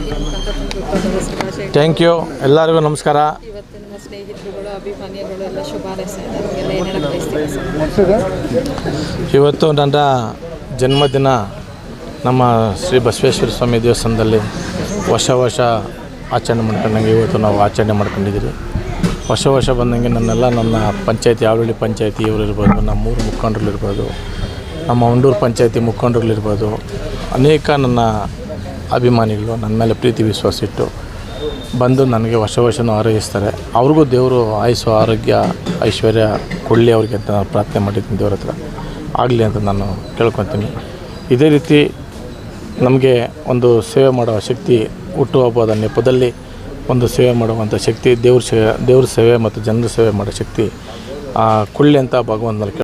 ವಾಹಿನಿ ಮುಖಾಂತರ ಹುಟ್ಟುಹಬ್ಬದ ಶುಭಾಶಯ. Thank you. ಎಲ್ಲರಿಗೂ ನಮಸ್ಕಾರ. ಇವತ್ತು ನಮ್ಮ ಸ್ನೇಹಿತರುಗಳು ಅಭಿಮಾನಿಗಳು ಎಲ್ಲ ಶುಭ ಹಾರೈಸಿದ್ದಾರೆ. ನಮಗೆಲ್ಲ ಏನು ಹೇಳಕ್ಕೆ ಬಯಸ್ತೀವಿ? ಇವತ್ತು ನನ್ನ ಜನ್ಮದಿನ ನಮ್ಮ ಶ್ರೀ ಬಸವೇಶ್ವರ ಸ್ವಾಮಿ ದೇವಸ್ಥಾನದಲ್ಲಿ ವರ್ಷ ಆಚರಣೆ ಮಾಡ್ಕೊಂಡಂಗೆ ಇವತ್ತು ನಾವು ಆಚರಣೆ ಮಾಡ್ಕೊಂಡಿದ್ದೀರಿ. ವರ್ಷ ಬಂದಂಗೆ ನನ್ನ ಪಂಚಾಯತಿ ಯಾವಳ್ಳಿ ಪಂಚಾಯತಿ ಇವರಿರ್ಬೋದು, ನಮ್ಮ ಊರು ಮುಖಂಡರುಗಳಿರ್ಬೋದು, ನಮ್ಮ ಒಂಡೂರು ಪಂಚಾಯತಿ ಮುಖಂಡರುಗಳಿರ್ಬೋದು, ಅನೇಕ ನನ್ನ ಅಭಿಮಾನಿಗಳು ನನ್ನ ಮೇಲೆ ಪ್ರೀತಿ ವಿಶ್ವಾಸ ಇಟ್ಟು ಬಂದು ನನಗೆ ವರ್ಷನೂ ಹಾರೈಸ್ತಾರೆ. ಅವ್ರಿಗೂ ದೇವರು ಆಯುಸ್ಸು ಆರೋಗ್ಯ ಐಶ್ವರ್ಯ ಕೊಡಲಿ ಅವ್ರಿಗೆ ಅಂತ ನಾನು ಪ್ರಾರ್ಥನೆ ಮಾಡಿದ್ದೀನಿ. ದೇವ್ರ ಹತ್ರ ಆಗಲಿ ಅಂತ ನಾನು ಕೇಳ್ಕೊತೀನಿ. ಇದೇ ರೀತಿ ನಮಗೆ ಒಂದು ಸೇವೆ ಮಾಡುವ ಶಕ್ತಿ, ಹುಟ್ಟುಹಬ್ಬದ ನೆಪದಲ್ಲಿ ಒಂದು ಸೇವೆ ಮಾಡುವಂಥ ಶಕ್ತಿ, ದೇವ್ರ ಸೇವೆ ಮತ್ತು ಜನರ ಸೇವೆ ಮಾಡೋ ಶಕ್ತಿ ಕೊಡಲಿ ಅಂತ ಭಗವಂತನಲ್ಲಿ